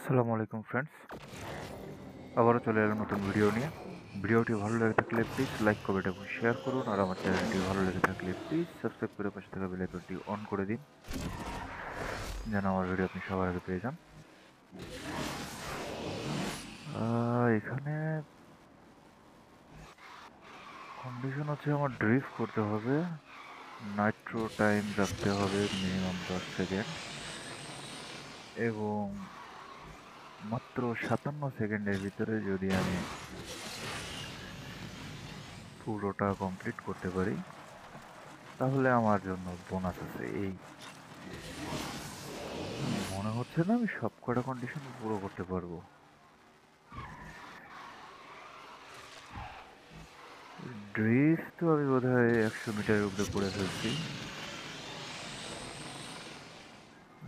আসসালামু আলাইকুম ফ্রেন্ডস, আবারও চলে এলাম নতুন ভিডিও নিয়ে। ভিডিওটি ভালো লেগে থাকলে প্লিজ লাইক কমেন্ট এবং শেয়ার করুন, আর আমার চ্যানেলটি ভালো লেগে থাকলে প্লিজ সাবস্ক্রাইব করে পাশে থাকা বেল আইকনটি অন করে দিন, যেন আমার ভিডিও আপনি সবার আগে পেয়ে যান। এখানে কন্ডিশন হচ্ছে আমার ড্রিফট করতে হবে, নাইট্রো টাইম রাখতে হবে মিনিমাম 10 সেকেন্ড, এবং মাত্র 57 সেকেন্ডের ভিতরে যদি আমি পুরোটা কমপ্লিট করতে পারি তাহলে আমার জন্য বোনাস আছে। এই মনে হচ্ছে না আমি সব কটা কন্ডিশন পুরো করতে পারবো। ড্রিফট তো আমি বোধহয় 100 মিটারের উপরে করে ফেলছি।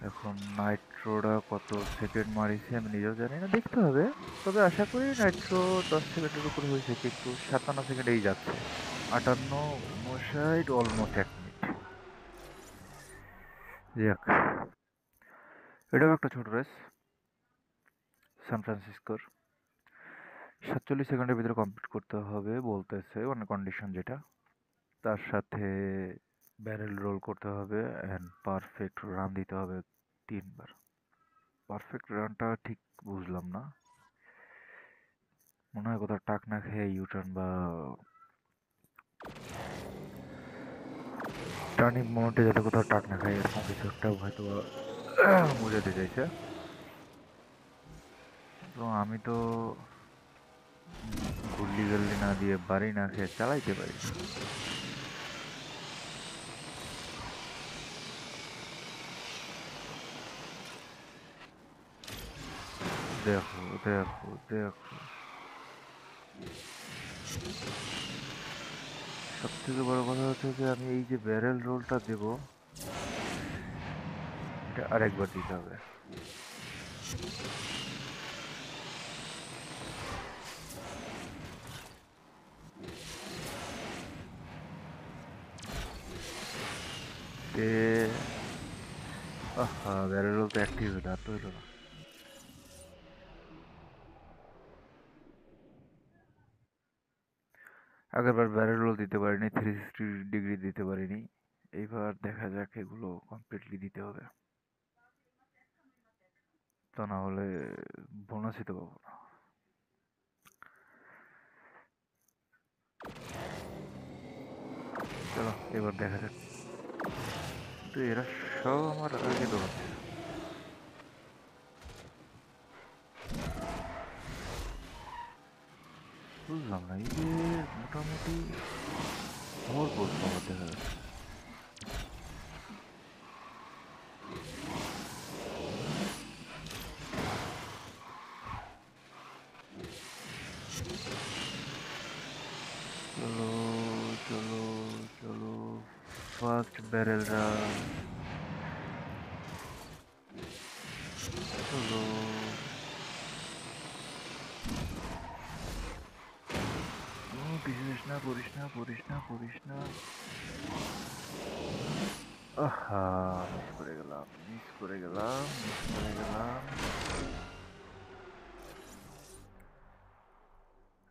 এখন নাইট্রোটা কত সেকেন্ড মারিছে আমি নিজেও জানি না, দেখতে হবে। তবে আশা করি নাইট্রো 10 সেকেন্ডের উপর হয়েছে, কিন্তু 57 সেকেন্ডেই যাচ্ছে। 58, 59, অলমোস্ট 1 মিনিট। যাক, এটাও একটা ছোট রেস। সান ফ্রান্সিসকোর 47 সেকেন্ডের ভিতরে কমপ্লিট করতে হবে বলতেছে, মানে কন্ডিশন যেটা। তার সাথে ব্যারেল রোল করতে হবে অ্যান্ড পারফেক্ট রান দিতে হবে 3 বার। পারফেক্ট রানটা ঠিক বুঝলাম না, মনে হয় কোথাও টাক না খেয়ে ইউটার্ন বা টার্নিং মোমেন্টে যাতে কোথাও টাক না খায়, এরকম কিছু একটা হয়তো বোঝাতে চাইছে। তো আমি তো গুল্লি গাল্লি না দিয়ে বাড়ি না খেয়ে চালাইতে পারি না। দেখো দেখো দেখো, সব থেকে বড় কথা হচ্ছে যে আমি এই যে ব্যারেল রোলটা দেব, এটা আরেকবার দিতে হবে। তে আহা, ব্যারেল রোল তো অ্যাক্টিভ হইলো, আর তো হইলো না। আগেরবার ব্যারেল রোল দিতে পারিনি, 360 ডিগ্রি দিতে পারিনি। এইবার দেখা যাক, এগুলো কমপ্লিটলি দিতে হবে, তা না হলে বোনাসই তো পাবো না। চলো এবার দেখা যাক। কিন্তু এরা সব আমার আগে দৌড়াচ্ছে। বুঝলাম না, এই যে মোটামুটি ভরপুর পাওয়ার দেখা যাচ্ছে। চলো চলো চলো, ফার্স্ট ব্যারেল রান। চলো, কিছু করিস না করিস না করিস না করিস না। আহা, মিস করে গেলাম মিস করে গেলাম মিস করে গেলাম।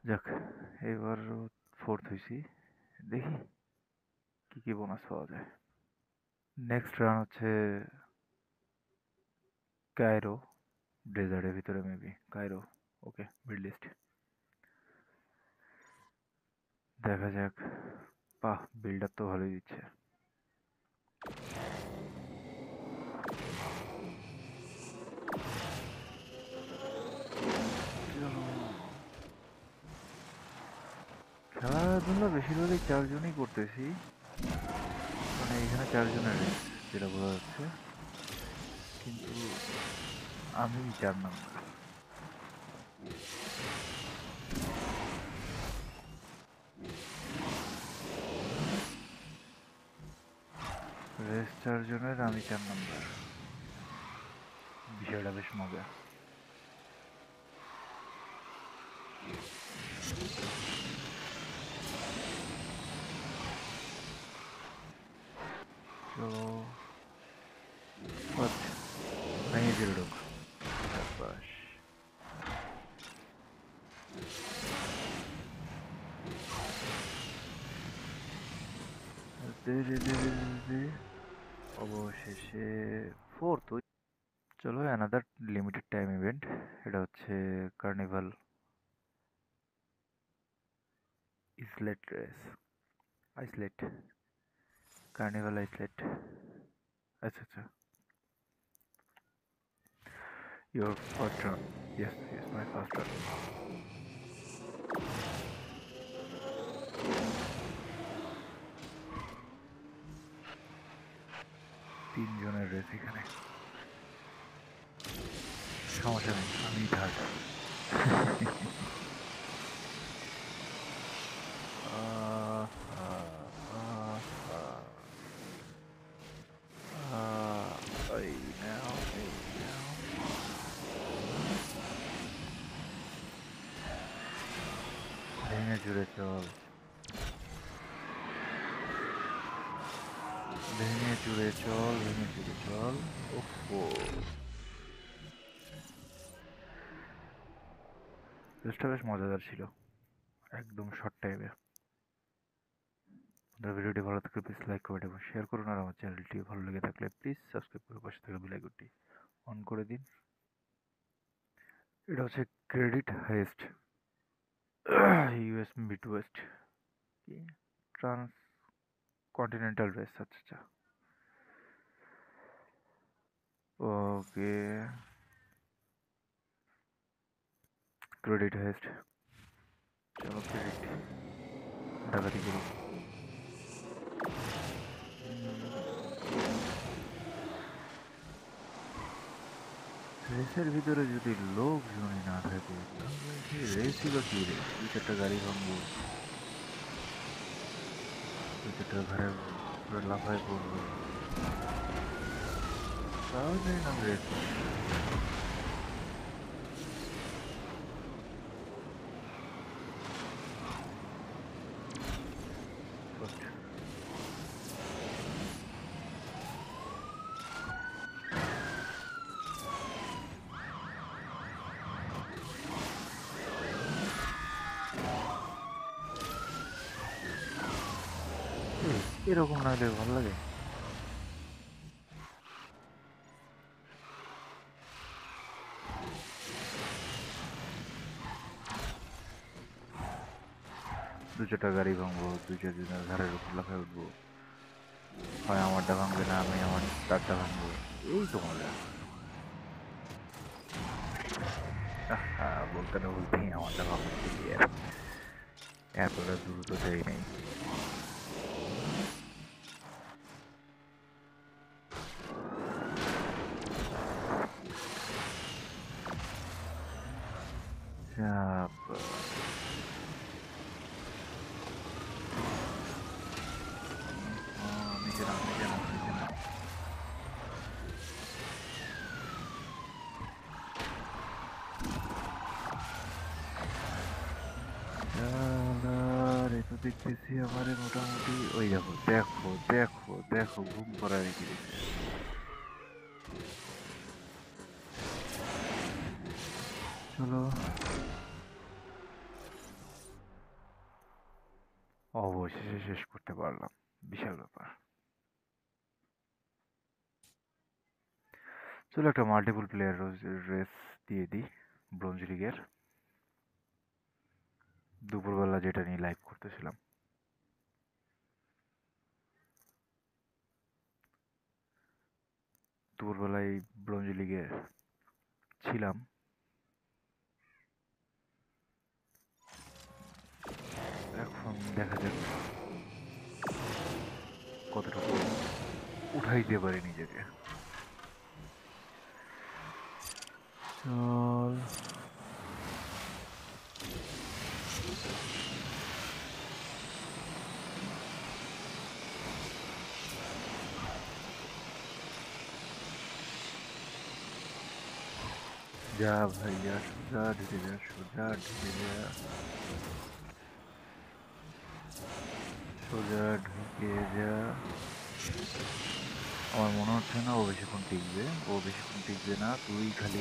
যাক, এবার ফোর্থ হয়েছি, দেখি কি কি বোনাস পাওয়া যায়। নেক্সট রান হচ্ছে কায়রো ডেজার্টের ভিতরে, মেবি কায়রো। ওকে, মিডল ইস্ট। দেখা যাক। বাহ, বিল্ড আপ তো ভালোই দিচ্ছে। খেলাধুলা বেশিরভাগই 4জনই করতেছি, মানে এখানে 4জনের রেস যেটা বোঝা যাচ্ছে, কিন্তু আমি 4 নাম্বার। রেস 4জনের, আমি 4 নাম্বার। বিষয়টা বেশ মজা। চলো, বাট ভেঙে দিল ঢোক। সাব্বাস। অবশেষে ফোর্থ। চলো অ্যানাদার লিমিটেড টাইম ইভেন্ট। এটা হচ্ছে কার্নিভাল ইসলেট রেস, আইসলেট, কার্নিভাল আইসলেট। আচ্ছা আচ্ছা, your first turn. Yes, yes, my first turn. তিনজনের রেস এখানে, সমস্যা নেই, আমি থার্ড। ভেঙে চুরে চল, ভেঙে চুরে চল, ভেঙে চুরে চল। ওফো, রেসটা বেশ মজাদার ছিল, একদম শর্ট টাইমে। ভিডিওটি ভালো থাকলে প্লিজ লাইক করবেন এবং শেয়ার করুন, আর আমার চ্যানেলটি ভালো লেগে থাকলে প্লিজ সাবস্ক্রাইব করে পাশে থাকা বেল আইকনটি অন করে দিন। এটা হচ্ছে credit highest US mid West কি ট্রান্স কন্টিনেন্টাল রেস। আচ্ছা আচ্ছা, ওকে। ক্রেডিট হাইয়েস্ট, চলো ক্রেডিট ডাকাতি করো। রেসের ভিতরে যদি লোকজনই না থাকে তাহলে সেই রেসই বা কি রেস? দুই চারটা গাড়ি ভাঙবো, দুই চারটা ঘরে পুরো লাফায় পড়বো, তাহলে নাম রেস। এরকম না হলে ভালো লাগে। দু চারটা গাড়ি ভাঙবো, দুই চারজনের ঘরের উপর লাফায় উঠবো, হয় আমারটা ভাঙবে না আমি আমার তারটা ভাঙবো, এই তো মজা। বলতে না বলতেই আমারটা ভাঙবো, এতটা দ্রুত দেয় নেই। নিচে নাম, নিচে নাম, নিচে নাম। তো দেখতেছি আমারে মোটামুটি, ওই দেখো দেখো দেখো দেখো ঘুম করা রেখে দিচ্ছে। চলো, অবশেষে শেষ করতে পারলাম, বিশাল ব্যাপার। চলো একটা মাল্টিপল প্লেয়ার রেস দিয়ে দিই, ব্রোঞ্জ লিগের। দুপুরবেলা যেটা নিয়ে লাইভ করতেছিলাম, দুপুরবেলায় ব্রোঞ্জ লিগে ছিলাম। এখন দেখা যাক কতটুকু উঠাইতে পারি নিজেকে। চল, যা ভাইয়া, সোজা ঢুকে যা, সোজা ঢুকে যা, সোজা ঢুকে যা। আমার মনে হচ্ছে না ও বেশিক্ষণ টিকবে, ও বেশিক্ষণ টিকবে না, তুই খালি